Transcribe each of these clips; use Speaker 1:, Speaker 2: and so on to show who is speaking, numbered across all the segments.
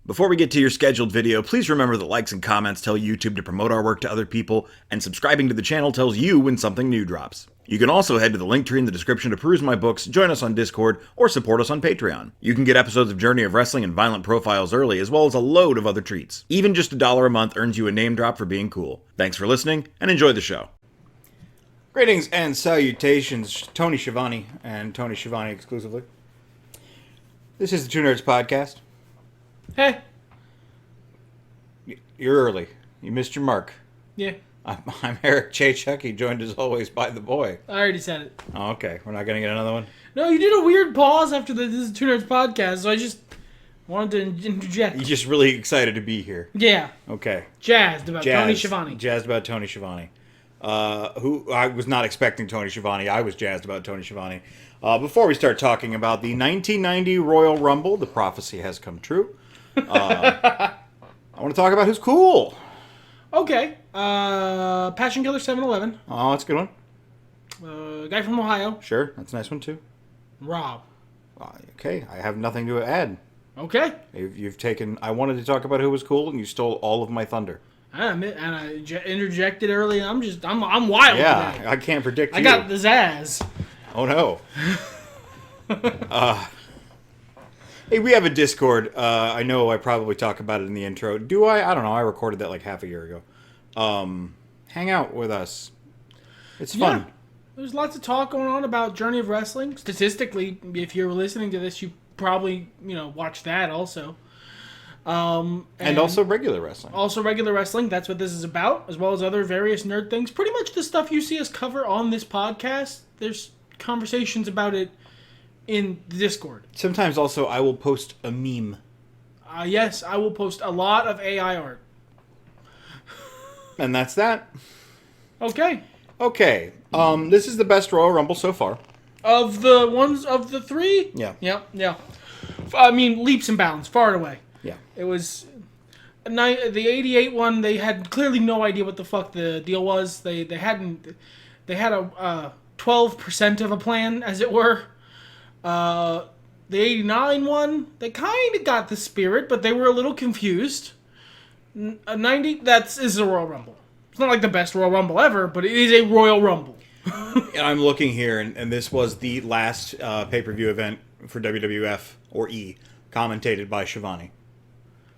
Speaker 1: Before we get to your scheduled video, please remember that likes and comments tell YouTube to promote our work to other people, and subscribing to the channel tells you when something new drops. You can also head to the link tree in the description to peruse my books, join us on Discord, or support us on Patreon. You can get episodes of Journey of Wrestling and Violent Profiles early, as well as a load of other treats. Even just $1 a month earns you a name drop for being cool. Thanks for listening, and enjoy the show. Greetings and salutations, Tony Schiavone and Tony Schiavone exclusively. This is the Two Nerds Podcast.
Speaker 2: Hey.
Speaker 1: You're early. You missed your mark.
Speaker 2: Yeah.
Speaker 1: I'm Eric J. Chucci, joined as always by the boy.
Speaker 2: I already said it.
Speaker 1: Oh, okay. We're not going to get another one?
Speaker 2: No, you did a weird pause after this is Two Nerds Podcast, so I just wanted to interject.
Speaker 1: You're just really excited to be here.
Speaker 2: Yeah.
Speaker 1: Okay.
Speaker 2: Jazzed about Tony Schiavone.
Speaker 1: Jazzed about Tony Schiavone. Who I was not expecting Tony Schiavone. I was jazzed about Tony Schiavone. Before we start talking about the 1990 Royal Rumble, the prophecy has come true. I want to talk about who's cool.
Speaker 2: Okay. Passion Killer 7-Eleven.
Speaker 1: Oh, that's a good one.
Speaker 2: Guy from Ohio.
Speaker 1: Sure, that's a nice one too.
Speaker 2: Rob.
Speaker 1: Okay, I have nothing to add.
Speaker 2: Okay.
Speaker 1: You've taken... I wanted to talk about who was cool, and you stole all of my thunder.
Speaker 2: I interjected early. I'm wild today.
Speaker 1: I can't predict
Speaker 2: I got the zazz.
Speaker 1: Oh, no. Hey, we have a Discord. I know I probably talk about it in the intro. Do I? I don't know. I recorded that like half a year ago. Hang out with us. It's fun.
Speaker 2: Yeah. There's lots of talk going on about Journey of Wrestling. Statistically, if you're listening to this, you probably, watch that also.
Speaker 1: And also regular wrestling.
Speaker 2: Also regular wrestling. That's what this is about, as well as other various nerd things. Pretty much the stuff you see us cover on this podcast. There's conversations about it in the Discord.
Speaker 1: Sometimes also I will post a meme.
Speaker 2: Yes, I will post a lot of AI art.
Speaker 1: And that's that.
Speaker 2: Okay.
Speaker 1: This is the best Royal Rumble so far.
Speaker 2: Of the three?
Speaker 1: Yeah.
Speaker 2: Yeah. I mean, leaps and bounds, far and away.
Speaker 1: Yeah.
Speaker 2: It was... The 88 one, they had clearly no idea what the fuck the deal was. They had a 12% of a plan, as it were. The 89 one, they kind of got the spirit, but they were a little confused. 90, is a Royal Rumble. It's not like the best Royal Rumble ever, but it is a Royal Rumble.
Speaker 1: I'm looking here, and this was the last pay-per-view event for WWF, or E, commentated by Schiavone.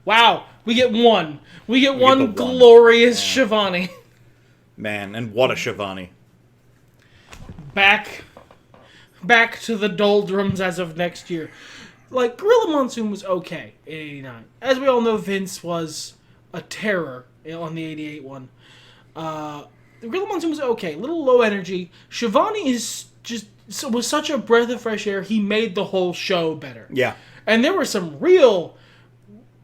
Speaker 2: Wow, we get one. We get one glorious Schiavone.
Speaker 1: Man, and what a Schiavone.
Speaker 2: Back to the doldrums as of next year. Like, Gorilla Monsoon was okay in 89. As we all know, Vince was a terror on the 88 one. Gorilla Monsoon was okay. A little low energy. Schiavone was such a breath of fresh air, he made the whole show better.
Speaker 1: Yeah.
Speaker 2: And there were some real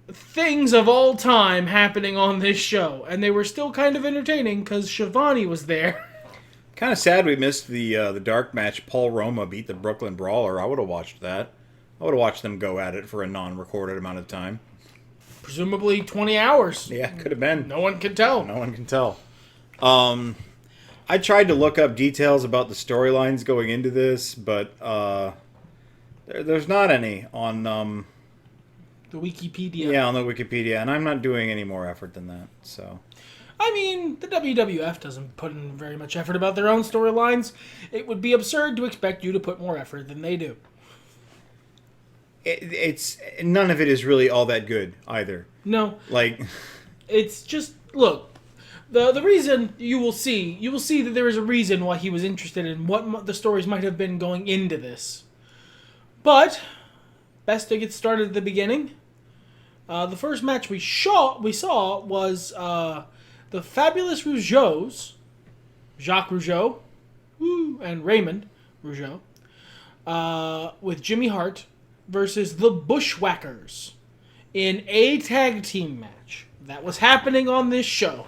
Speaker 2: things of all time happening on this show. And they were still kind of entertaining because Schiavone was there.
Speaker 1: Kind of sad we missed the dark match. Paul Roma beat the Brooklyn Brawler. I would have watched that. I would have watched them go at it for a non-recorded amount of time.
Speaker 2: Presumably 20 hours.
Speaker 1: Yeah, could have been.
Speaker 2: No one can tell.
Speaker 1: No one can tell. I tried to look up details about the storylines going into this, but there's not any on...
Speaker 2: the Wikipedia.
Speaker 1: Yeah, on the Wikipedia, and I'm not doing any more effort than that, so...
Speaker 2: I mean, the WWF doesn't put in very much effort about their own storylines. It would be absurd to expect you to put more effort than they do.
Speaker 1: It's none of it is really all that good either.
Speaker 2: No,
Speaker 1: like
Speaker 2: it's just look. The reason you will see that there is a reason why he was interested in what the stories might have been going into this. But best to get started at the beginning. The first match we saw was. The Fabulous Rougeaus, Jacques Rougeau, and Raymond Rougeau, with Jimmy Hart versus the Bushwhackers in a tag team match that was happening on this show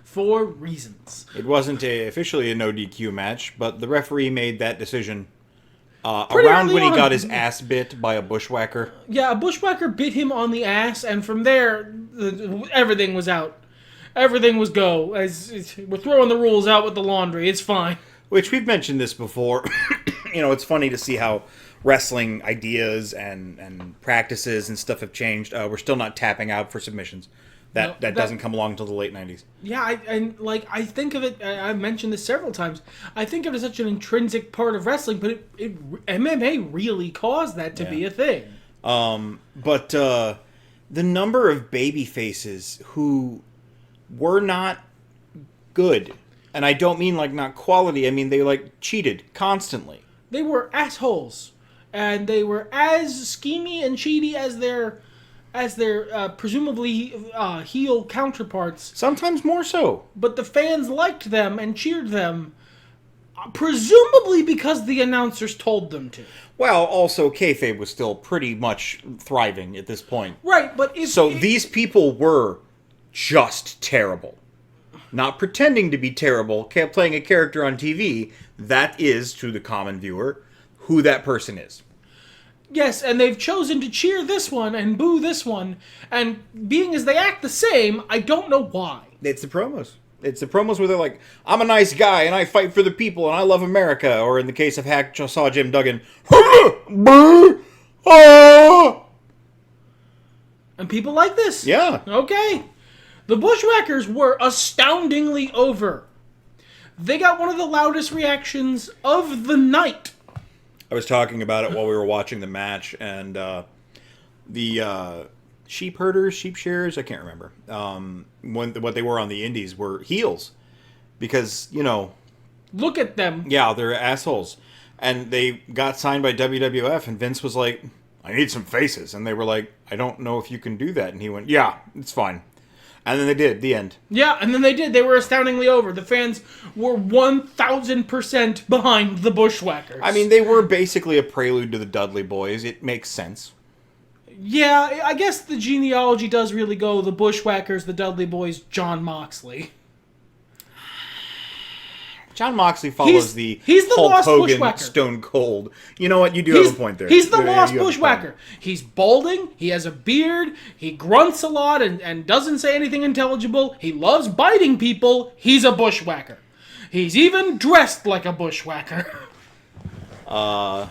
Speaker 2: for reasons.
Speaker 1: It wasn't officially a no DQ match, but the referee made that decision around when he got his ass bit by a bushwhacker.
Speaker 2: Yeah, a bushwhacker bit him on the ass, and from there, everything was out. Everything was go. We're throwing the rules out with the laundry. It's fine.
Speaker 1: Which we've mentioned this before. It's funny to see how wrestling ideas and practices and stuff have changed. We're still not tapping out for submissions. That doesn't come along until the late 90s.
Speaker 2: Yeah, I think of it. I've mentioned this several times. I think of it as such an intrinsic part of wrestling, but MMA really caused that to be a thing.
Speaker 1: But the number of baby faces who were not good, and I don't mean like not quality. I mean they like cheated constantly.
Speaker 2: They were assholes, and they were as schemy and cheaty as their presumably heel counterparts.
Speaker 1: Sometimes more so.
Speaker 2: But the fans liked them and cheered them, presumably because the announcers told them to.
Speaker 1: Well, also kayfabe was still pretty much thriving at this point.
Speaker 2: Right, but
Speaker 1: these people were just terrible. Not pretending to be terrible, playing a character on TV. That is, to the common viewer, who that person is.
Speaker 2: Yes, and they've chosen to cheer this one and boo this one, and being as they act the same, I don't know why.
Speaker 1: It's the promos. It's the promos where they're like, I'm a nice guy, and I fight for the people, and I love America. Or in the case of Hacksaw Jim Duggan,
Speaker 2: and people like this.
Speaker 1: Yeah.
Speaker 2: Okay. The Bushwhackers were astoundingly over. They got one of the loudest reactions of the night.
Speaker 1: I was talking about it while we were watching the match, and the sheep herders, sheep shearers, I can't remember, what they were on the indies were heels. Because,
Speaker 2: look at them.
Speaker 1: Yeah, they're assholes. And they got signed by WWF, and Vince was like, I need some faces. And they were like, I don't know if you can do that. And he went, yeah, it's fine. And then they did. The end.
Speaker 2: Yeah, and then they did. They were astoundingly over. The fans were 1,000% behind the Bushwhackers.
Speaker 1: I mean, they were basically a prelude to the Dudley Boys. It makes sense.
Speaker 2: Yeah, I guess the genealogy does really go the Bushwhackers, the Dudley Boys, John Moxley.
Speaker 1: John Moxley follows
Speaker 2: he's the
Speaker 1: Hulk
Speaker 2: lost
Speaker 1: Hogan,
Speaker 2: Bushwhacker.
Speaker 1: Stone Cold. You know what? You do have a point there.
Speaker 2: He's the lost Bushwhacker. He's balding. He has a beard. He grunts a lot and doesn't say anything intelligible. He loves biting people. He's a Bushwhacker. He's even dressed like a Bushwhacker.
Speaker 1: So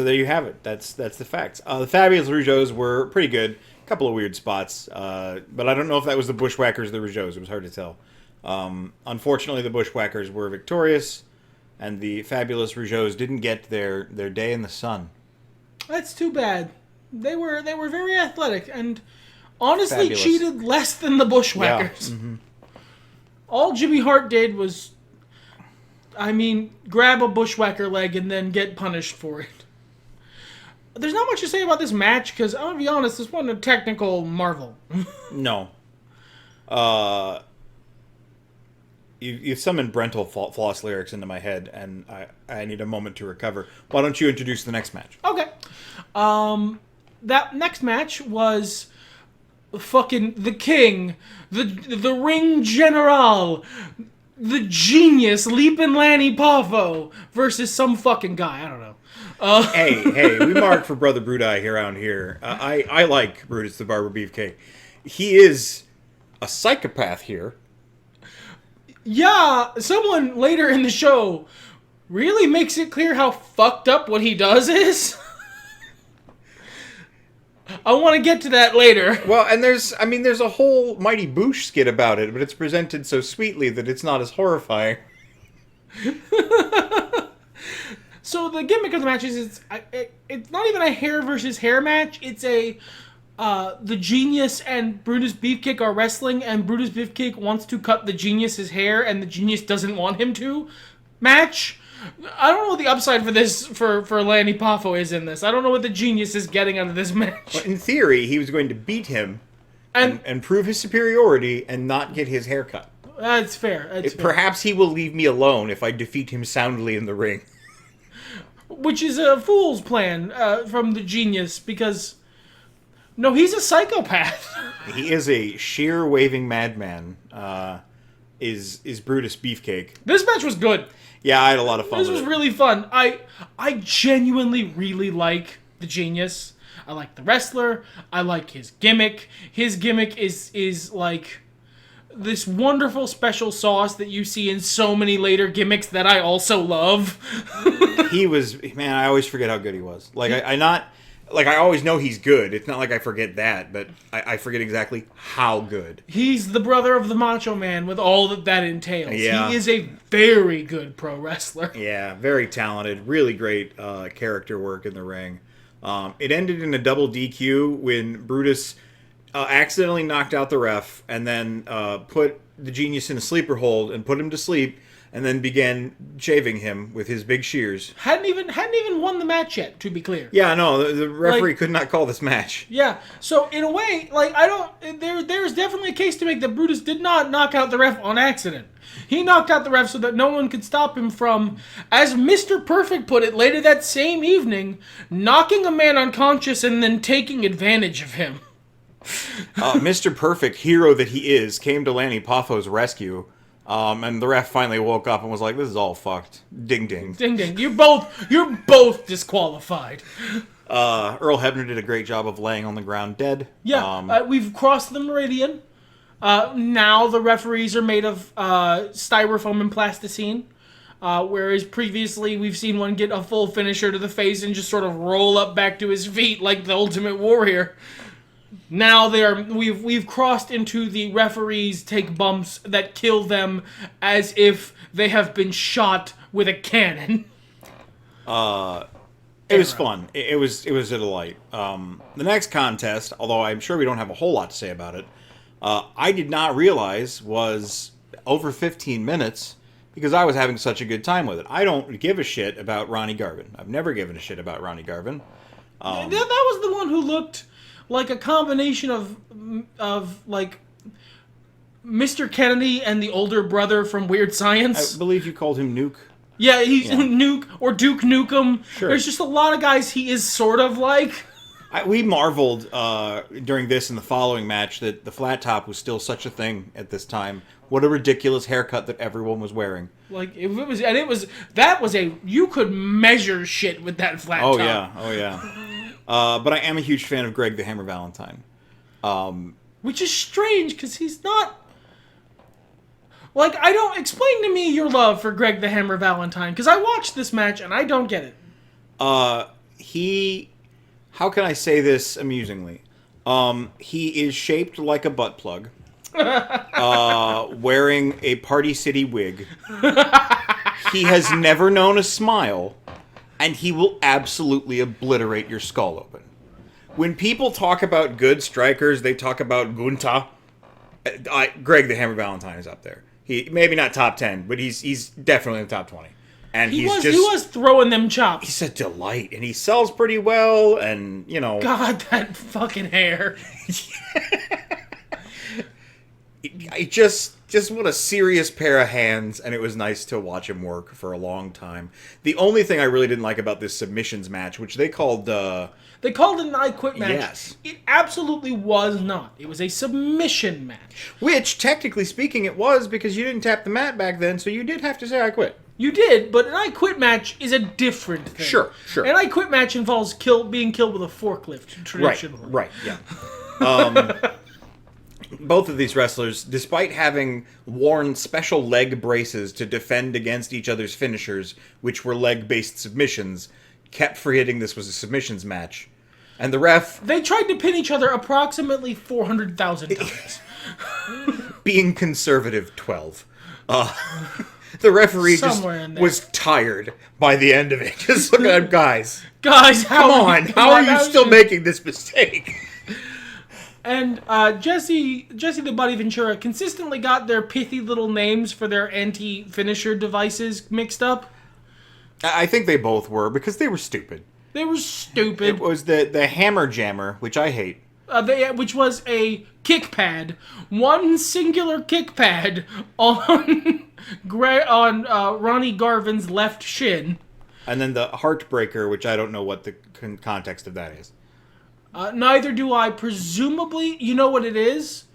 Speaker 1: there you have it. That's the facts. The Fabulous Rougeaus were pretty good. A couple of weird spots. But I don't know if that was the Bushwhackers or the Rougeaus. It was hard to tell. Unfortunately, the Bushwhackers were victorious, and the Fabulous Rougeaus didn't get their day in the sun.
Speaker 2: That's too bad. They were very athletic and honestly
Speaker 1: Fabulous.
Speaker 2: cheated less than the Bushwhackers.
Speaker 1: Yeah. Mm-hmm.
Speaker 2: All Jimmy Hart did was, grab a Bushwhacker leg and then get punished for it. There's not much to say about this match because I'm gonna be honest, this wasn't a technical marvel.
Speaker 1: No. You've summoned Brental Floss lyrics into my head, and I need a moment to recover. Why don't you introduce the next match?
Speaker 2: Okay. That next match was fucking the King, the Ring General, the genius Leapin' Lanny Poffo versus some fucking guy. I don't know.
Speaker 1: Hey, we mark for Brother Brudai around here. I like Brutus the Barber Beefcake. He is a psychopath here.
Speaker 2: Yeah, someone later in the show really makes it clear how fucked up what he does is. I want to get to that later.
Speaker 1: Well, and there's a whole Mighty Boosh skit about it, but it's presented so sweetly that it's not as horrifying.
Speaker 2: So the gimmick of the match is it's not even a hair versus hair match. It's the Genius and Brutus Beefcake are wrestling, and Brutus Beefcake wants to cut the Genius's hair, and the Genius doesn't want him to. Match. I don't know what the upside for this for Lanny Poffo is in this. I don't know what the Genius is getting out of this match.
Speaker 1: Well, in theory, he was going to beat him and prove his superiority and not get his hair cut.
Speaker 2: That's fair. That's fair.
Speaker 1: Perhaps he will leave me alone if I defeat him soundly in the ring.
Speaker 2: Which is a fool's plan from the Genius, because no, he's a psychopath.
Speaker 1: He is a sheer waving madman. Is Brutus Beefcake.
Speaker 2: This match was good.
Speaker 1: Yeah, I had a lot of fun.
Speaker 2: This was really fun. I genuinely really like the Genius. I like the wrestler. I like his gimmick. His gimmick is like this wonderful special sauce that you see in so many later gimmicks that I also love.
Speaker 1: He was, man, I always forget how good he was. Like, I always know he's good. It's not like I forget that, but I forget exactly how good.
Speaker 2: He's the brother of the Macho Man with all that entails.
Speaker 1: Yeah.
Speaker 2: He is a very good pro wrestler.
Speaker 1: Yeah, very talented. Really great character work in the ring. It ended in a double DQ when Brutus accidentally knocked out the ref and then put the Genius in a sleeper hold and put him to sleep and then began shaving him with his big shears.
Speaker 2: Hadn't even won the match yet, to be clear.
Speaker 1: Yeah, no, the referee could not call this match.
Speaker 2: Yeah, so in a way, there's definitely a case to make that Brutus did not knock out the ref on accident. He knocked out the ref so that no one could stop him from, as Mr. Perfect put it later that same evening, knocking a man unconscious and then taking advantage of him.
Speaker 1: Mr. Perfect, hero that he is, came to Lanny Poffo's rescue, and the ref finally woke up and was like, "This is all fucked. Ding ding.
Speaker 2: Ding ding. You're both disqualified."
Speaker 1: Earl Hebner did a great job of laying on the ground dead.
Speaker 2: Yeah, we've crossed the meridian. Now the referees are made of styrofoam and plasticine. Whereas previously we've seen one get a full finisher to the face and just sort of roll up back to his feet like the Ultimate Warrior. Now we've crossed into the referees take bumps that kill them as if they have been shot with a cannon.
Speaker 1: It was fun. It was a delight. The next contest, although I'm sure we don't have a whole lot to say about it, I did not realize was over 15 minutes because I was having such a good time with it. I don't give a shit about Ronnie Garvin. I've never given a shit about Ronnie Garvin.
Speaker 2: That was the one who looked like a combination of like Mr. Kennedy and the older brother from Weird Science.
Speaker 1: I believe you called him Nuke.
Speaker 2: Yeah, he's Nuke or Duke Nukem.
Speaker 1: Sure.
Speaker 2: There's just a lot of guys he is sort of like.
Speaker 1: We marveled during this and the following match that the flat top was still such a thing at this time. What a ridiculous haircut that everyone was wearing.
Speaker 2: Like it was you could measure shit with that flat top.
Speaker 1: Oh yeah. But I am a huge fan of Greg the Hammer Valentine.
Speaker 2: Which is strange because he's not. Like, I don't explain to me your love for Greg the Hammer Valentine because I watched this match and I don't get it.
Speaker 1: How can I say this amusingly? He is shaped like a butt plug. Wearing a Party City wig. He has never known a smile, and he will absolutely obliterate your skull open. When people talk about good strikers, they talk about Gunta. Greg the Hammer Valentine is up there. He maybe not top 10, but he's definitely in the top 20. And
Speaker 2: he was throwing them chops.
Speaker 1: He's a delight, and he sells pretty well, and you know.
Speaker 2: God, that fucking hair.
Speaker 1: I just want a serious pair of hands, and it was nice to watch him work for a long time. The only thing I really didn't like about this submissions match, which they called
Speaker 2: They called it an I Quit match.
Speaker 1: Yes.
Speaker 2: It absolutely was not. It was a submission match.
Speaker 1: Which, technically speaking, it was because you didn't tap the mat back then, so you did have to say I quit.
Speaker 2: You did, but an I Quit match is a different thing.
Speaker 1: Sure.
Speaker 2: An I Quit match involves being killed with a forklift, traditionally.
Speaker 1: Right, yeah. Both of these wrestlers, despite having worn special leg braces to defend against each other's finishers, which were leg-based submissions, kept forgetting this was a submissions match. And the ref...
Speaker 2: They tried to pin each other approximately 400,000 times.
Speaker 1: Being conservative, 12. The referee was tired by the end of it. Just look at guys.
Speaker 2: Guys,
Speaker 1: how are you still making this mistake?
Speaker 2: And Jesse the Buddy Ventura consistently got their pithy little names for their anti-finisher devices mixed up.
Speaker 1: I think they both were, because they were stupid.
Speaker 2: They were stupid.
Speaker 1: It was the Hammer Jammer, which I hate.
Speaker 2: Which was a kick pad. One singular kick pad on Ronnie Garvin's left shin.
Speaker 1: And then the Heartbreaker, which I don't know what the context of that is.
Speaker 2: Neither do I. Presumably, you know what it is?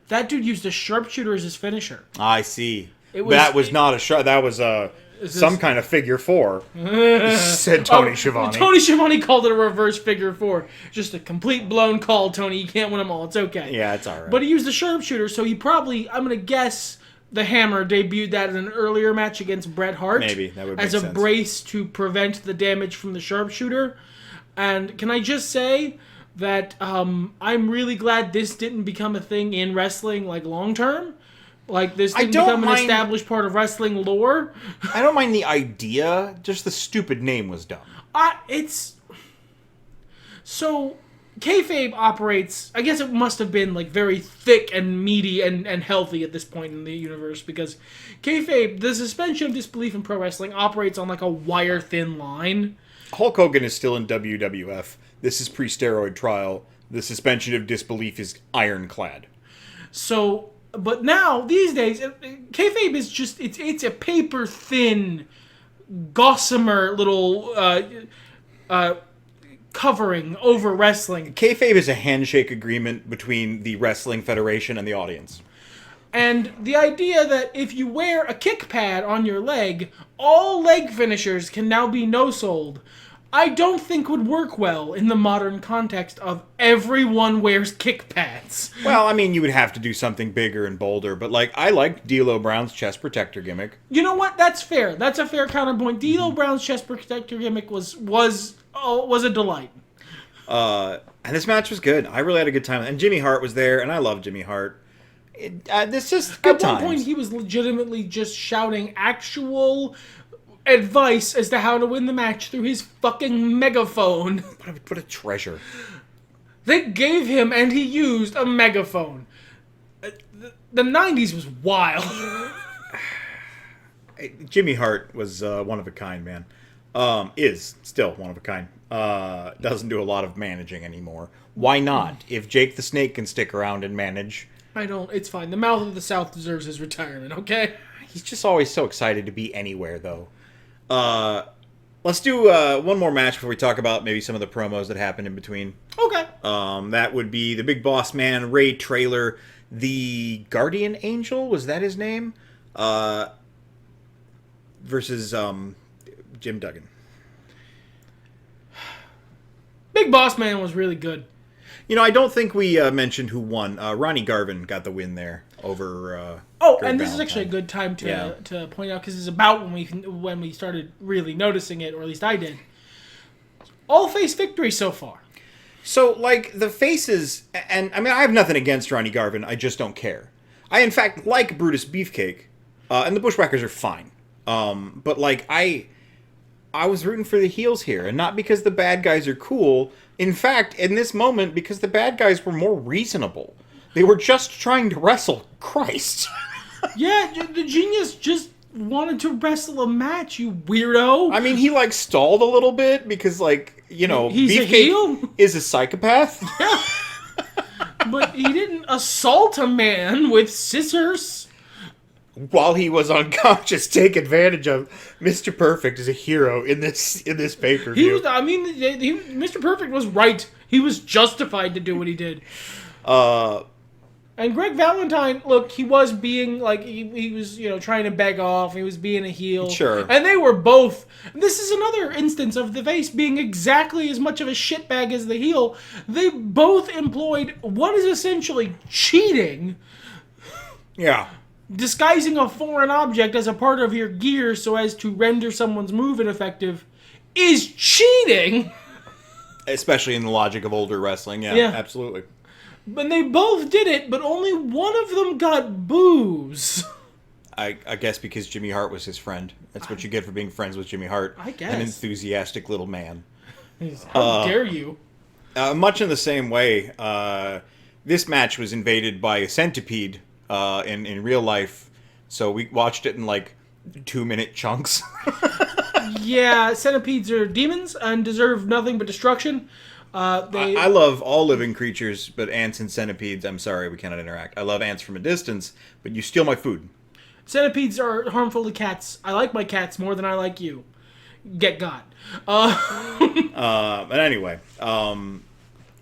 Speaker 2: That dude used a sharpshooter as his finisher.
Speaker 1: I see. That was not a sharp. That was a Some kind of figure four, said Tony Schiavone.
Speaker 2: Tony Schiavone called it a reverse figure four. Just a complete blown call, Tony. You can't win them all. It's okay.
Speaker 1: Yeah, it's all right.
Speaker 2: But he used the sharpshooter, so he probably, I'm going to guess, the Hammer debuted that in an earlier match against Bret Hart.
Speaker 1: Maybe. That would make
Speaker 2: as
Speaker 1: sense.
Speaker 2: a brace to prevent the damage from the sharpshooter. And can I just say that I'm really glad this didn't become a thing in wrestling, like, long term. Like, this didn't become an established part of wrestling lore.
Speaker 1: I don't mind the idea, just the stupid name was dumb.
Speaker 2: So, kayfabe operates, I guess it must have been, like, very thick and meaty and healthy at this point in the universe, because kayfabe, the suspension of disbelief in pro wrestling, operates on, like, a wire-thin line.
Speaker 1: Hulk Hogan is still in WWF. This is pre-steroid trial. The suspension of disbelief is ironclad. So... But now, these days, kayfabe is just, it's a paper-thin, gossamer little covering over wrestling. Kayfabe is a handshake agreement between the Wrestling Federation and the audience.
Speaker 2: And the idea that if you wear a kick pad on your leg, all leg finishers can now be no-sold, I don't think would work well in the modern context of everyone wears kick pads.
Speaker 1: Well, I mean, you would have to do something bigger and bolder, but, like, I liked D'Lo Brown's chest protector gimmick.
Speaker 2: You know what? That's fair. That's a fair counterpoint. D'Lo Brown's chest protector gimmick was a delight.
Speaker 1: And this match was good. I really had a good time. And Jimmy Hart was there, and I love Jimmy Hart. This just good times.
Speaker 2: At one point, he was legitimately just shouting actual advice as to how to win the match through his fucking megaphone.
Speaker 1: What a treasure.
Speaker 2: They gave him, and he used, a megaphone. The 90s was wild.
Speaker 1: Jimmy Hart was one of a kind, man. Is still one of a kind. Doesn't do a lot of managing anymore. Why not? If Jake the Snake can stick around and manage.
Speaker 2: It's fine. The Mouth of the South deserves his retirement, okay?
Speaker 1: He's just always so excited to be anywhere, though. Let's do one more match before we talk about maybe some of the promos that happened in between.
Speaker 2: Okay.
Speaker 1: That would be the Big Boss Man, Ray Traylor, the Guardian Angel, was that his name? Versus Jim Duggan.
Speaker 2: Big Boss Man was really good.
Speaker 1: You know, I don't think we mentioned who won. Ronnie Garvin got the win there over.
Speaker 2: And this is actually a good time to point out, because it's about when we started really noticing it, or at least I did. All face victory so far.
Speaker 1: So, like, the faces, and I mean, I have nothing against Ronnie Garvin. I just don't care. I, in fact, like Brutus Beefcake, and the Bushwhackers are fine. But like, I was rooting for the heels here, and not because the bad guys are cool. In fact, in this moment, because the bad guys were more reasonable. They were just trying to wrestle. Christ.
Speaker 2: Yeah, the Genius just wanted to wrestle a match, you weirdo.
Speaker 1: I mean, he, like, stalled a little bit because, like, you know,
Speaker 2: he's
Speaker 1: Beefcake
Speaker 2: a heel?
Speaker 1: is a psychopath.
Speaker 2: Yeah. But he didn't assault a man with scissors.
Speaker 1: While he was unconscious, take advantage of Mr. Perfect as a hero in this pay-per-view.
Speaker 2: Mr. Perfect was right. He was justified to do what he did. And Greg Valentine, look, he was being, like, he was, trying to beg off. He was being a heel.
Speaker 1: Sure.
Speaker 2: And they were both. This is another instance of the face being exactly as much of a shitbag as the heel. They both employed what is essentially cheating.
Speaker 1: Yeah.
Speaker 2: Disguising a foreign object as a part of your gear so as to render someone's move ineffective is cheating.
Speaker 1: Especially in the logic of older wrestling. Yeah. Absolutely.
Speaker 2: But they both did it, but only one of them got boos.
Speaker 1: I guess because Jimmy Hart was his friend. That's what you get for being friends with Jimmy Hart.
Speaker 2: I guess.
Speaker 1: An enthusiastic little man.
Speaker 2: How dare you?
Speaker 1: Much in the same way, this match was invaded by a centipede in real life, so we watched it in, like, 2-minute chunks.
Speaker 2: Yeah, centipedes are demons and deserve nothing but destruction.
Speaker 1: I love all living creatures, but ants and centipedes, I'm sorry, we cannot interact. I love ants from a distance, but you steal my food. Centipedes
Speaker 2: are harmful to cats. I like my cats more than I like you. Get got.
Speaker 1: But anyway,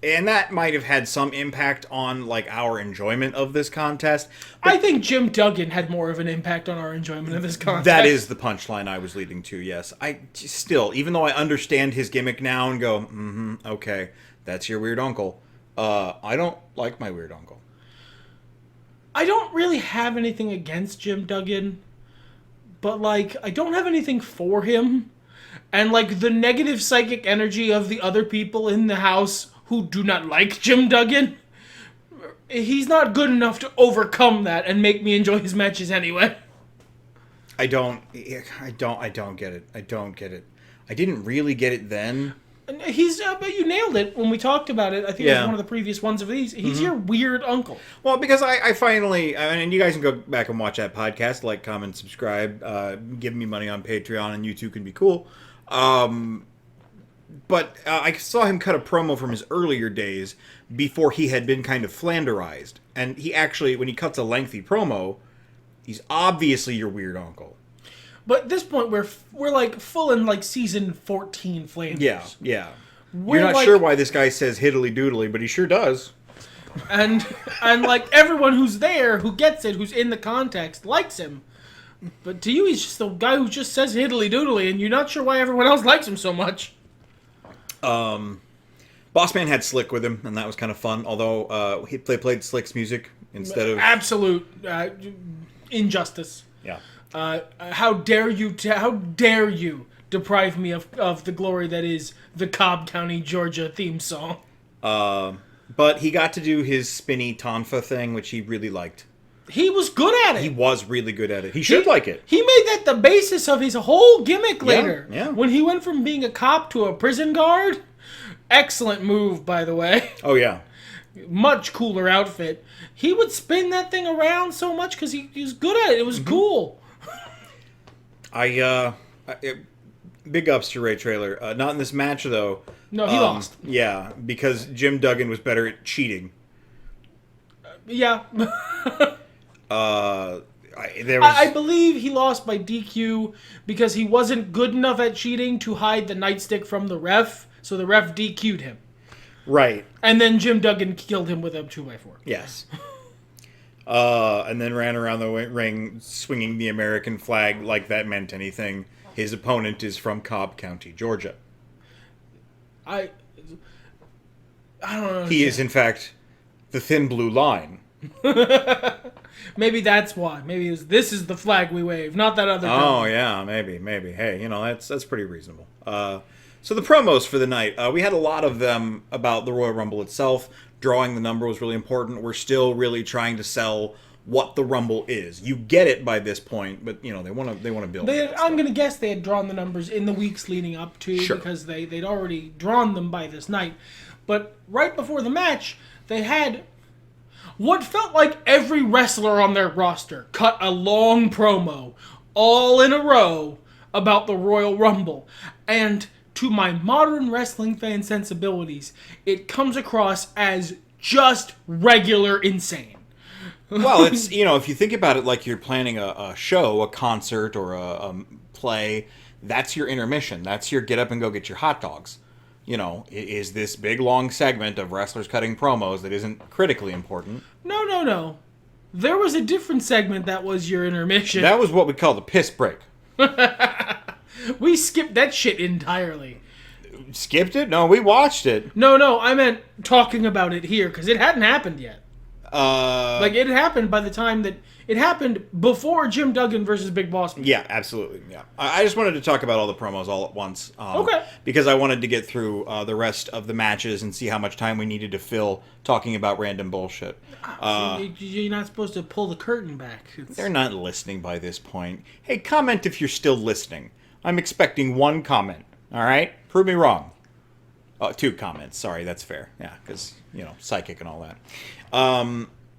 Speaker 1: And that might have had some impact on, like, our enjoyment of this contest.
Speaker 2: I think Jim Duggan had more of an impact on our enjoyment of this contest.
Speaker 1: That is the punchline I was leading to, yes. I still, even though I understand his gimmick now and go, okay, that's your weird uncle, I don't like my weird uncle.
Speaker 2: I don't really have anything against Jim Duggan, but, like, I don't have anything for him. And, like, the negative psychic energy of the other people in the house who do not like Jim Duggan, he's not good enough to overcome that and make me enjoy his matches anyway.
Speaker 1: I don't get it. I don't get it. I didn't really get it then.
Speaker 2: He's, but you nailed it when we talked about it. I think it was one of the previous ones of these. He's your weird uncle.
Speaker 1: Well, because I finally, and you guys can go back and watch that podcast, like, comment, subscribe, give me money on Patreon, and you too can be cool. But I saw him cut a promo from his earlier days before he had been kind of Flanderized. And he actually, when he cuts a lengthy promo, he's obviously your weird uncle.
Speaker 2: But at this point, we're like full in, like, season 14 Flanders.
Speaker 1: Yeah.
Speaker 2: We're
Speaker 1: You're not
Speaker 2: like,
Speaker 1: sure why this guy says hiddly doodly, but he sure does.
Speaker 2: And like, everyone who's there, who gets it, who's in the context, likes him. But to you, he's just the guy who just says hiddly doodly, and you're not sure why everyone else likes him so much.
Speaker 1: Bossman had Slick with him, and that was kind of fun. Although they played Slick's music instead of
Speaker 2: absolute injustice.
Speaker 1: Yeah.
Speaker 2: How dare you deprive me of the glory that is the Cobb County, Georgia theme song.
Speaker 1: But he got to do his spinny tonfa thing, which he really liked.
Speaker 2: He was good at it.
Speaker 1: He was really good at it. He should like it.
Speaker 2: He made that the basis of his whole gimmick later.
Speaker 1: Yeah.
Speaker 2: When he went from being a cop to a prison guard. Excellent move, by the way.
Speaker 1: Oh, yeah.
Speaker 2: Much cooler outfit. He would spin that thing around so much because he was good at it. It was cool.
Speaker 1: Big ups to Ray Traylor. Not in this match, though.
Speaker 2: No, he lost.
Speaker 1: Yeah, because Jim Duggan was better at cheating.
Speaker 2: Yeah.
Speaker 1: I
Speaker 2: believe he lost by DQ because he wasn't good enough at cheating to hide the nightstick from the ref, so the ref DQ'd him.
Speaker 1: Right.
Speaker 2: And then Jim Duggan killed him with a 2x4.
Speaker 1: Yes. And then ran around the ring swinging the American flag like that meant anything. His opponent is from Cobb County, Georgia.
Speaker 2: I don't know.
Speaker 1: He is, in fact, the thin blue line.
Speaker 2: Maybe that's why. Maybe this is the flag we wave, not that other.
Speaker 1: Oh yeah, maybe. Hey, that's pretty reasonable. So the promos for the night, we had a lot of them about the Royal Rumble itself. Drawing the number was really important. We're still really trying to sell what the Rumble is. You get it by this point, but they want to build.
Speaker 2: I'm gonna guess they had drawn the numbers in the weeks leading up to because they'd already drawn them by this night. But right before the match, they had what felt like every wrestler on their roster cut a long promo, all in a row, about the Royal Rumble. And to my modern wrestling fan sensibilities, it comes across as just regular insane.
Speaker 1: Well, it's, if you think about it like you're planning a show, a concert, or a play, that's your intermission. That's your get up and go get your hot dogs. Is this big, long segment of wrestlers cutting promos that isn't critically important.
Speaker 2: No. There was a different segment that was your intermission.
Speaker 1: That was what we call the piss break.
Speaker 2: We skipped that shit entirely.
Speaker 1: Skipped it? No, we watched it.
Speaker 2: No, I meant talking about it here, because it hadn't happened yet. It happened by the time that... It happened before Jim Duggan versus Big Boss Man.
Speaker 1: Yeah, absolutely. Yeah, I just wanted to talk about all the promos all at once.
Speaker 2: Okay.
Speaker 1: Because I wanted to get through the rest of the matches and see how much time we needed to fill talking about random bullshit.
Speaker 2: You're not supposed to pull the curtain back.
Speaker 1: They're not listening by this point. Hey, comment if you're still listening. I'm expecting one comment. All right? Prove me wrong. 2 comments. Sorry, that's fair. Yeah, because, psychic and all that.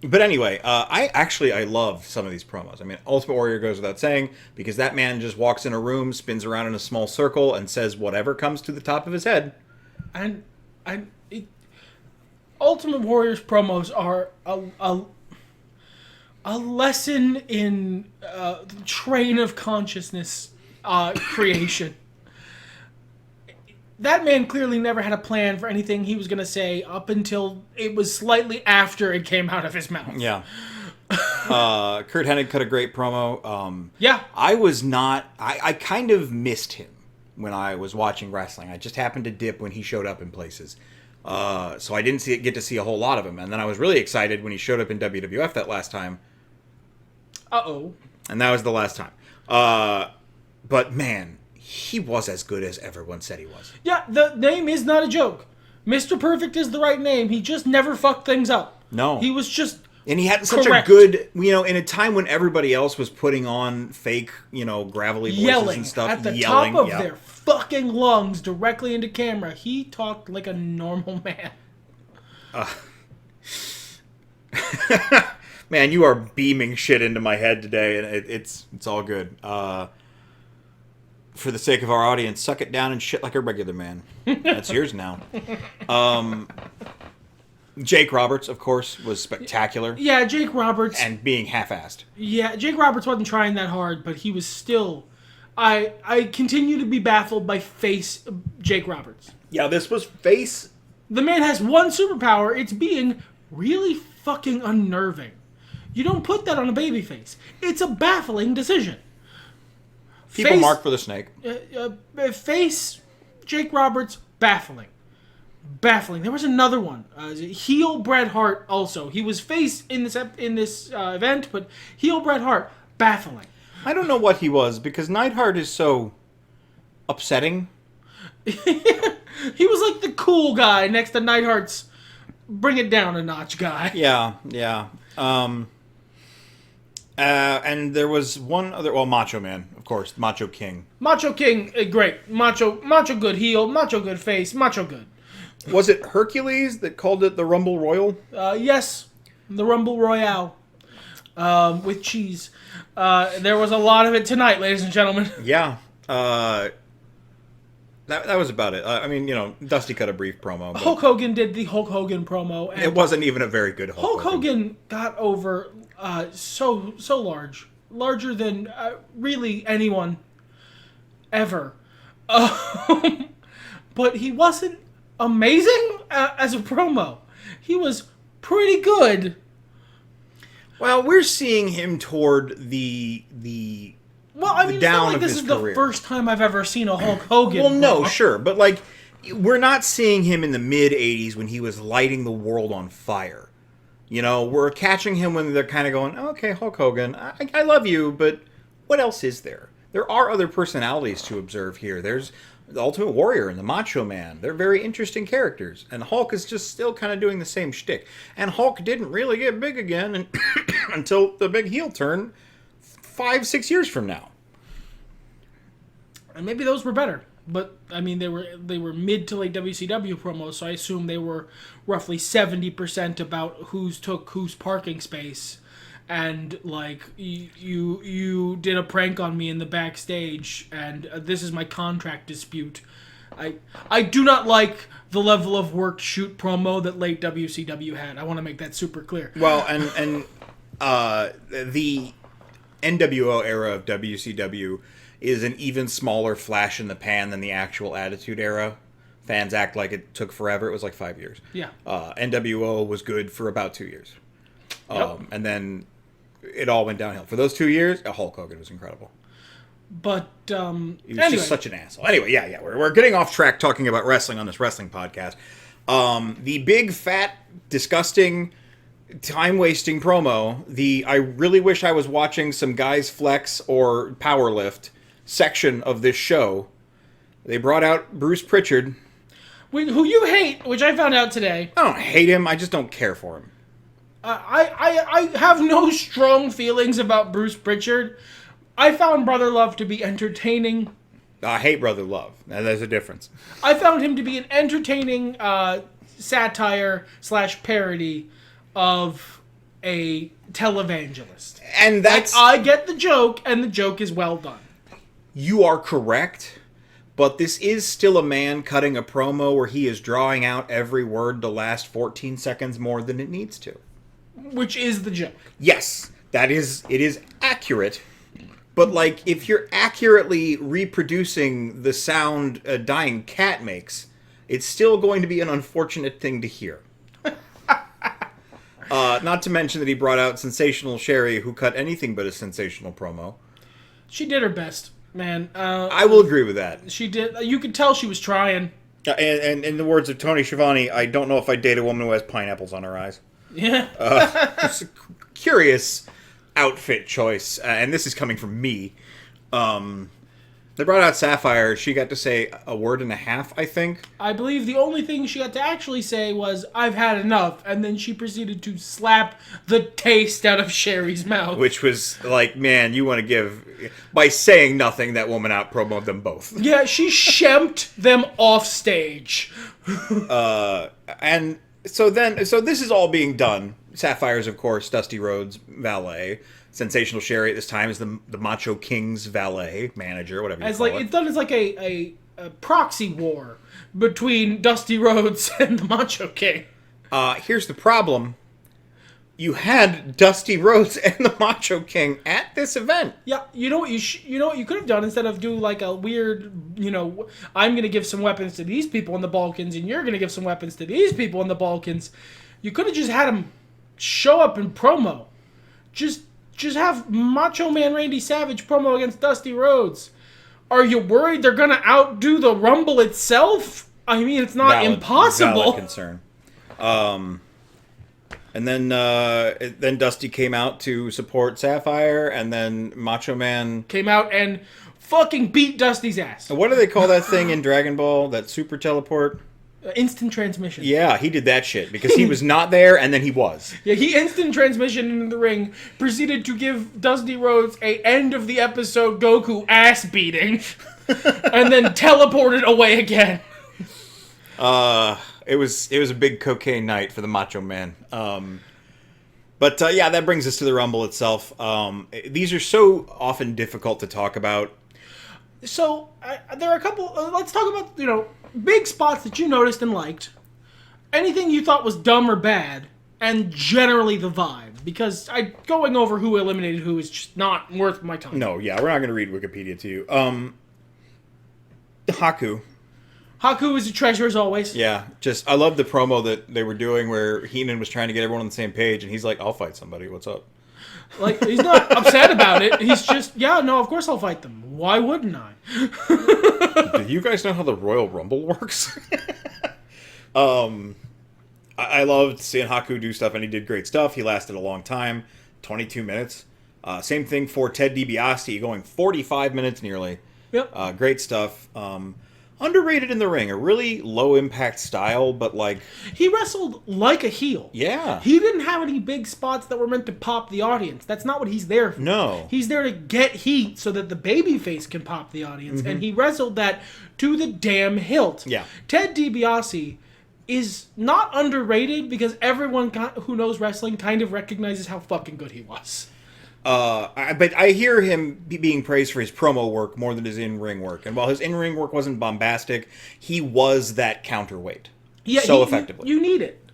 Speaker 1: But anyway, I love some of these promos. I mean, Ultimate Warrior goes without saying, because that man just walks in a room, spins around in a small circle, and says whatever comes to the top of his head.
Speaker 2: And Ultimate Warrior's promos are a lesson in train of consciousness creation. that man clearly never had a plan for anything he was going to say up until it was slightly after it came out of his mouth.
Speaker 1: Yeah. Kurt Hennig cut a great promo.
Speaker 2: Yeah.
Speaker 1: I kind of missed him when I was watching wrestling. I just happened to dip when he showed up in places. So I didn't get to see a whole lot of him. And then I was really excited when he showed up in WWF that last time.
Speaker 2: Uh-oh.
Speaker 1: And that was the last time. But man, he was as good as everyone said he was.
Speaker 2: Yeah, the name is not a joke. Mr. Perfect is the right name. He just never fucked things up.
Speaker 1: No.
Speaker 2: He was just
Speaker 1: And he had such
Speaker 2: correct.
Speaker 1: a good, in a time when everybody else was putting on fake, gravelly voices
Speaker 2: yelling
Speaker 1: and stuff.
Speaker 2: at the
Speaker 1: Yelling,
Speaker 2: top of
Speaker 1: yeah.
Speaker 2: their fucking lungs directly into camera. He talked like a normal man.
Speaker 1: Man, you are beaming shit into my head today, and it's all good. For the sake of our audience, suck it down and shit like a regular man. That's yours now. Jake Roberts, of course, was spectacular.
Speaker 2: Yeah, Jake Roberts.
Speaker 1: And being half-assed.
Speaker 2: Yeah, Jake Roberts wasn't trying that hard, but he was still... I continue to be baffled by face Jake Roberts.
Speaker 1: Yeah, this was face...
Speaker 2: The man has one superpower. It's being really fucking unnerving. You don't put that on a babyface. It's a baffling decision.
Speaker 1: People mark for the snake.
Speaker 2: Face Jake Roberts, baffling. Baffling. There was another one. Heel Bret Hart also. He was face in this event, but heel Bret Hart, baffling.
Speaker 1: I don't know what he was, because Neidhart is so upsetting.
Speaker 2: He was like the cool guy next to Neidhart's bring it down a notch guy.
Speaker 1: Yeah. And there was one other... Well, Macho Man, of course. Macho King.
Speaker 2: Macho King, great. Macho good heel. Macho good face. Macho good.
Speaker 1: Was it Hercules that called it the Rumble Royal?
Speaker 2: Yes. The Rumble Royale. With cheese. There was a lot of it tonight, ladies and gentlemen.
Speaker 1: Yeah. That was about it. Dusty cut a brief promo. But
Speaker 2: Hulk Hogan did the Hulk Hogan promo. And
Speaker 1: it wasn't even a very good
Speaker 2: Hulk Hogan got over so large. Larger than really anyone ever. But he wasn't amazing as a promo. He was pretty good.
Speaker 1: Well, we're seeing him toward the
Speaker 2: Well, I mean, it's not like this is the first time I've ever seen a Hulk Hogan.
Speaker 1: Well, no, sure. But, we're not seeing him in the mid-'80s when he was lighting the world on fire. We're catching him when they're kind of going, okay, Hulk Hogan, I love you, but what else is there? There are other personalities to observe here. There's the Ultimate Warrior and the Macho Man. They're very interesting characters. And Hulk is just still kind of doing the same shtick. And Hulk didn't really get big again until the big heel turn 5-6 years from now.
Speaker 2: And maybe those were better. But, I mean, they were mid to late WCW promos, so I assume they were roughly 70% about who's took whose parking space. And, you did a prank on me in the backstage, and this is my contract dispute. I do not like the level of work shoot promo that late WCW had. I want to make that super clear.
Speaker 1: Well, and the NWO era of WCW is an even smaller flash in the pan than the actual Attitude Era. Fans act like it took forever. It was like 5 years.
Speaker 2: Yeah.
Speaker 1: NWO was good for about 2 years.
Speaker 2: Yep.
Speaker 1: And then it all went downhill. For those 2 years, Hulk Hogan was incredible.
Speaker 2: But,
Speaker 1: he was just such an asshole. Anyway, yeah. We're getting off track talking about wrestling on this wrestling podcast. The big, fat, disgusting, time-wasting promo, I really wish I was watching some guys flex or powerlift section of this show. They brought out Bruce Pritchard.
Speaker 2: Who you hate, which I found out today.
Speaker 1: I don't hate him, I just don't care for him.
Speaker 2: I have no strong feelings about Bruce Pritchard. I found Brother Love to be entertaining.
Speaker 1: I hate Brother Love. Now, there's a difference.
Speaker 2: I found him to be an entertaining satire / parody of a televangelist.
Speaker 1: And that's...
Speaker 2: I get the joke, and the joke is well done.
Speaker 1: You are correct, but this is still a man cutting a promo where he is drawing out every word to last 14 seconds more than it needs to.
Speaker 2: Which is the joke.
Speaker 1: Yes, it is accurate, But, like, if you're accurately reproducing the sound a dying cat makes, it's still going to be an unfortunate thing to hear. Not to mention that he brought out Sensational Sherry, who cut anything but a sensational promo.
Speaker 2: She did her best, man.
Speaker 1: I will agree with that.
Speaker 2: She did. You could tell she was trying.
Speaker 1: And in the words of Tony Schiavone, I don't know if I'd date a woman who has pineapples on her eyes.
Speaker 2: Yeah.
Speaker 1: It's a curious outfit choice, and this is coming from me. They brought out Sapphire. She got to say a word and a half, I think.
Speaker 2: I believe the only thing she got to actually say was, "I've had enough," and then she proceeded to slap the taste out of Sherry's mouth.
Speaker 1: Which was like, man, you want to give... By saying nothing, that woman out-promoted them both.
Speaker 2: Yeah, she shemped them off stage.
Speaker 1: And so this is all being done. Sapphire's, of course, Dusty Rhodes' valet. Sensational Sherry at this time is the Macho King's valet, manager, whatever you call it.
Speaker 2: It's done as like a proxy war between Dusty Rhodes and the Macho King.
Speaker 1: Here's the problem. You had Dusty Rhodes and the Macho King at this event.
Speaker 2: Yeah, you know what you could have done instead of do like a weird, I'm going to give some weapons to these people in the Balkans and you're going to give some weapons to these people in the Balkans. You could have just had them show up in promo. Just have Macho Man Randy Savage promo against Dusty Rhodes. Are you worried they're going to outdo the Rumble itself? I mean, it's not impossible.
Speaker 1: Valid concern. And then Dusty came out to support Sapphire, and then Macho Man
Speaker 2: came out and fucking beat Dusty's ass.
Speaker 1: What do they call that thing in Dragon Ball? That super teleport?
Speaker 2: Instant transmission.
Speaker 1: Yeah, he did that shit because he was not there, and then he was.
Speaker 2: Yeah, he instant transmission into the ring, proceeded to give Dusty Rhodes a end of the episode Goku ass beating, and then teleported away again.
Speaker 1: It was a big cocaine night for the Macho Man. But that brings us to the Rumble itself. These are so often difficult to talk about.
Speaker 2: So there are a couple. Let's talk about big spots that you noticed and liked. Anything you thought was dumb or bad, and generally the vibe. Because going over who eliminated who is just not worth my time.
Speaker 1: No, yeah, we're not going to read Wikipedia to you. Haku.
Speaker 2: Haku is a treasure as always.
Speaker 1: Yeah, I love the promo that they were doing where Heenan was trying to get everyone on the same page, and he's like, "I'll fight somebody. What's up?"
Speaker 2: Like, he's not upset about it. He's just, yeah, no, of course I'll fight them. Why wouldn't I?
Speaker 1: Do you guys know how the Royal Rumble works? I loved seeing Haku do stuff, and he did great stuff. He lasted a long time, 22 minutes. Same thing for Ted DiBiase, going 45 minutes nearly.
Speaker 2: Yep.
Speaker 1: Great stuff. Underrated in the ring, a really low impact style, but like...
Speaker 2: He wrestled like a heel.
Speaker 1: Yeah.
Speaker 2: He didn't have any big spots that were meant to pop the audience. That's not what he's there for.
Speaker 1: No.
Speaker 2: He's there to get heat so that the babyface can pop the audience, and he wrestled that to the damn hilt.
Speaker 1: Yeah.
Speaker 2: Ted DiBiase is not underrated because everyone who knows wrestling kind of recognizes how fucking good he was.
Speaker 1: But I hear him being praised for his promo work more than his in-ring work. And while his in-ring work wasn't bombastic, he was that counterweight.
Speaker 2: Yeah,
Speaker 1: effectively.
Speaker 2: You need it.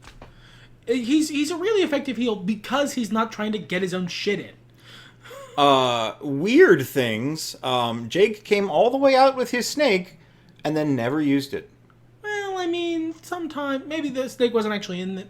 Speaker 2: He's a really effective heel because he's not trying to get his own shit in.
Speaker 1: Weird things. Jake came all the way out with his snake and then never used it.
Speaker 2: Well, I mean, sometime maybe the snake wasn't actually in it.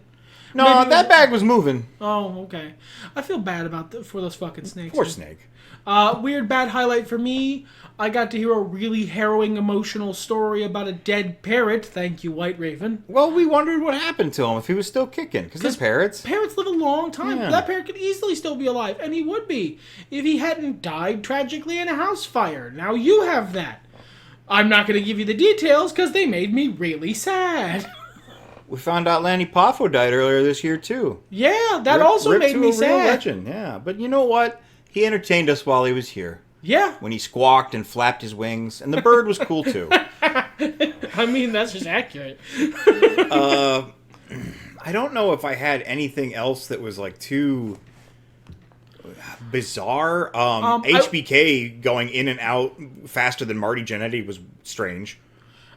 Speaker 1: No, that bag was moving.
Speaker 2: Oh, okay. I feel bad for those fucking snakes.
Speaker 1: Poor snake.
Speaker 2: Weird bad highlight for me. I got to hear a really harrowing emotional story about a dead parrot. Thank you, White Raven.
Speaker 1: Well, we wondered what happened to him if he was still kicking. Because they're parrots.
Speaker 2: Parrots live a long time.
Speaker 1: Yeah.
Speaker 2: That parrot could easily still be alive. And he would be if he hadn't died tragically in a house fire. Now you have that. I'm not going to give you the details because they made me really sad.
Speaker 1: We found out Lanny Poffo died earlier this year, too.
Speaker 2: Yeah, that also made me sad.
Speaker 1: Real legend, yeah. But you know what? He entertained us while he was here.
Speaker 2: Yeah.
Speaker 1: When he squawked and flapped his wings. And the bird was cool, too.
Speaker 2: I mean, that's just accurate.
Speaker 1: I don't know if I had anything else that was, like, too bizarre. HBK going in and out faster than Marty Jannetty was strange.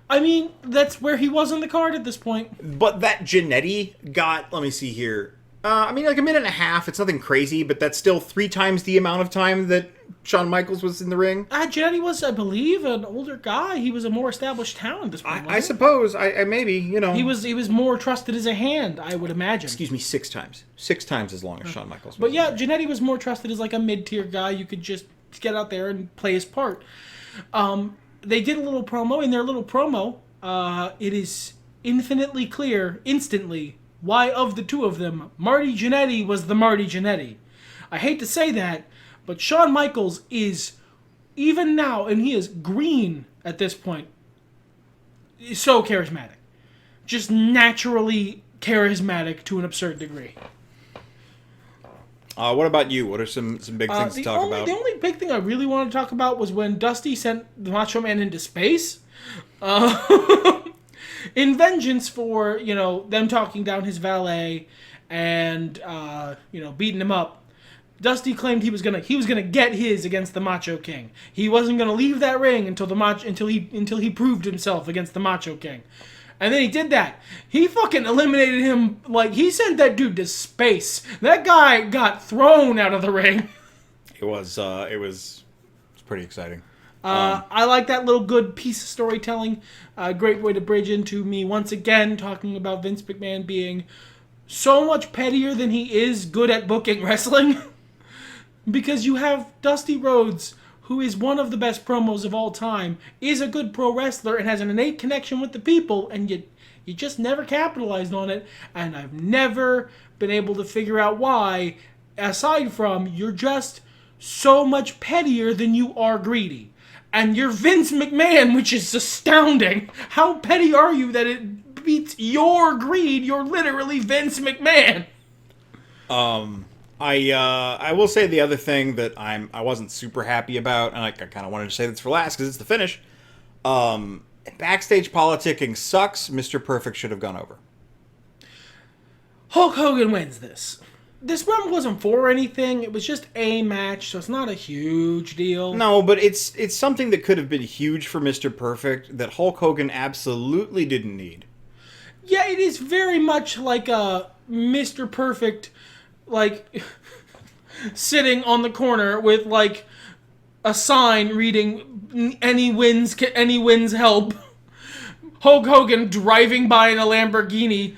Speaker 2: I mean, that's where he was on the card at this point.
Speaker 1: But that Jannetty got, let me see here. I mean, like a minute and a half. It's nothing crazy, but that's still 3 times the amount of time that Shawn Michaels was in the ring.
Speaker 2: Jannetty was, I believe, an older guy. He was a more established talent at this point.
Speaker 1: I suppose. I maybe, you know.
Speaker 2: He was more trusted as a hand, I would imagine.
Speaker 1: Excuse me, 6 times. 6 times as long as Shawn Michaels was.
Speaker 2: But yeah, Jannetty was more trusted as like a mid-tier guy. You could just get out there and play his part. They did a little promo. In their little promo, it is infinitely clear, instantly, why of the two of them, Marty Jannetty was the Marty Jannetty. I hate to say that, but Shawn Michaels is, even now, and he is green at this point, so charismatic. Just naturally charismatic to an absurd degree.
Speaker 1: What about you? What are some big things to talk about?
Speaker 2: The only big thing I really want to talk about was when Dusty sent the Macho Man into space. In vengeance for, them talking down his valet and, beating him up. Dusty claimed he was gonna get his against the Macho King. He wasn't gonna leave that ring until he proved himself against the Macho King. And then he did that. He fucking eliminated him. Like, he sent that dude to space. That guy got thrown out of the ring.
Speaker 1: It was pretty exciting.
Speaker 2: I like that little good piece of storytelling. Great way to bridge into me once again talking about Vince McMahon being so much pettier than he is good at booking wrestling. Because you have Dusty Rhodes, who is one of the best promos of all time, is a good pro wrestler and has an innate connection with the people, and you just never capitalized on it, and I've never been able to figure out why, aside from you're just so much pettier than you are greedy. And you're Vince McMahon, which is astounding. How petty are you that it beats your greed? You're literally Vince McMahon.
Speaker 1: I will say the other thing that I wasn't super happy about, and I kind of wanted to say this for last because it's the finish. Backstage politicking sucks. Mr. Perfect should have gone over.
Speaker 2: Hulk Hogan wins this. This run wasn't for anything. It was just a match, so it's not a huge deal.
Speaker 1: No, but it's something that could have been huge for Mr. Perfect that Hulk Hogan absolutely didn't need.
Speaker 2: Yeah, it is very much like a Mr. Perfect, like, sitting on the corner with, like, a sign reading, any wins help. Hulk Hogan driving by in a Lamborghini,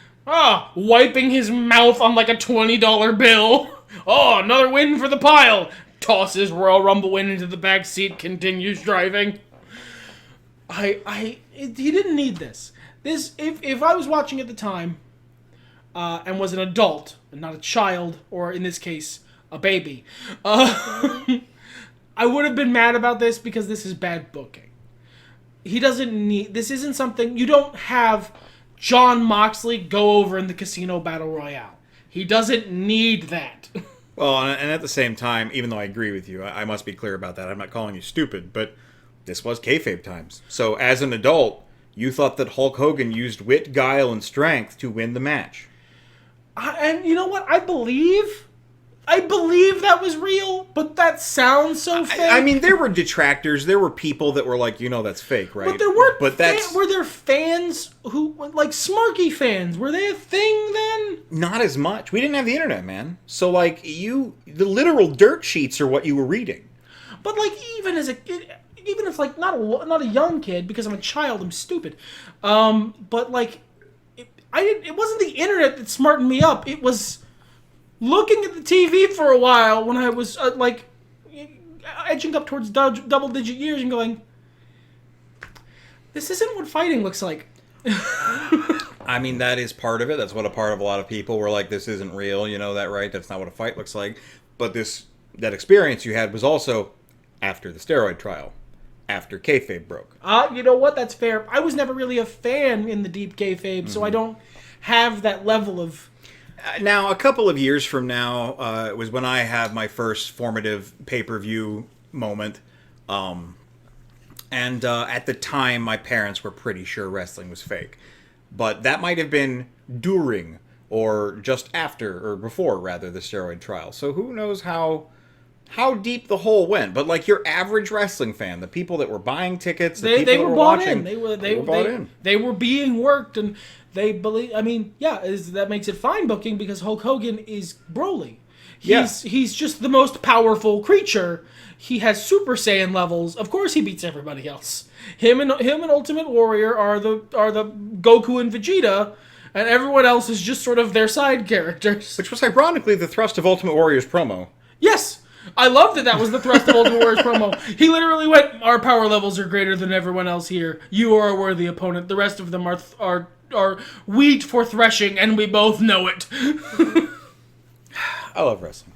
Speaker 2: wiping his mouth on, like, a $20 bill. Oh, another win for the pile. Tosses Royal Rumble win into the back seat, continues driving. He didn't need this. If I was watching at the time, and was an adult, and not a child, or in this case, a baby, I would have been mad about this because this is bad booking. This isn't something, you don't have Jon Moxley go over in the Casino Battle Royale. He doesn't need that.
Speaker 1: Well, and at the same time, even though I agree with you, I must be clear about that. I'm not calling you stupid, but this was kayfabe times. So as an adult, you thought that Hulk Hogan used wit, guile, and strength to win the match.
Speaker 2: And you know what? I believe that was real, but that sounds so fake.
Speaker 1: I mean, there were detractors. There were people that were like, that's fake, right?
Speaker 2: But were there fans who, like, smarky fans? Were they a thing then?
Speaker 1: Not as much. We didn't have the internet, man. So, like, the literal dirt sheets are what you were reading.
Speaker 2: But, like, even if, like, not a young kid, because I'm a child, I'm stupid. But, like, it wasn't the internet that smartened me up. It was looking at the TV for a while when I was, edging up towards double-digit years and going, this isn't what fighting looks like.
Speaker 1: I mean, that is part of it. That's what a part of a lot of people were like, this isn't real, you know that, right? That's not what a fight looks like. But that experience you had was also after the steroid trial. After kayfabe broke.
Speaker 2: You know what? That's fair. I was never really a fan in the deep kayfabe, so I don't have that level of...
Speaker 1: Now, a couple of years from now was when I have my first formative pay-per-view moment. And at the time, my parents were pretty sure wrestling was fake. But that might have been during, or just after, or before, rather, the steroid trial. So who knows how how deep the hole went, but like your average wrestling fan, the people that were buying tickets, the people
Speaker 2: They
Speaker 1: that
Speaker 2: were
Speaker 1: were
Speaker 2: bought
Speaker 1: watching,
Speaker 2: in. They were
Speaker 1: bought in.
Speaker 2: They were being worked, and they believe. I mean, yeah, that makes it fine booking because Hulk Hogan is Broly. He's just the most powerful creature. He has Super Saiyan levels. Of course, he beats everybody else. Him and Ultimate Warrior are the Goku and Vegeta, and everyone else is just sort of their side characters.
Speaker 1: Which was ironically the thrust of Ultimate Warrior's promo.
Speaker 2: Yes, I love that was the thrust of Ultimate Warrior's promo. He literally went, "Our power levels are greater than everyone else here. You are a worthy opponent. The rest of them are wheat for threshing, and we both know it."
Speaker 1: I love wrestling.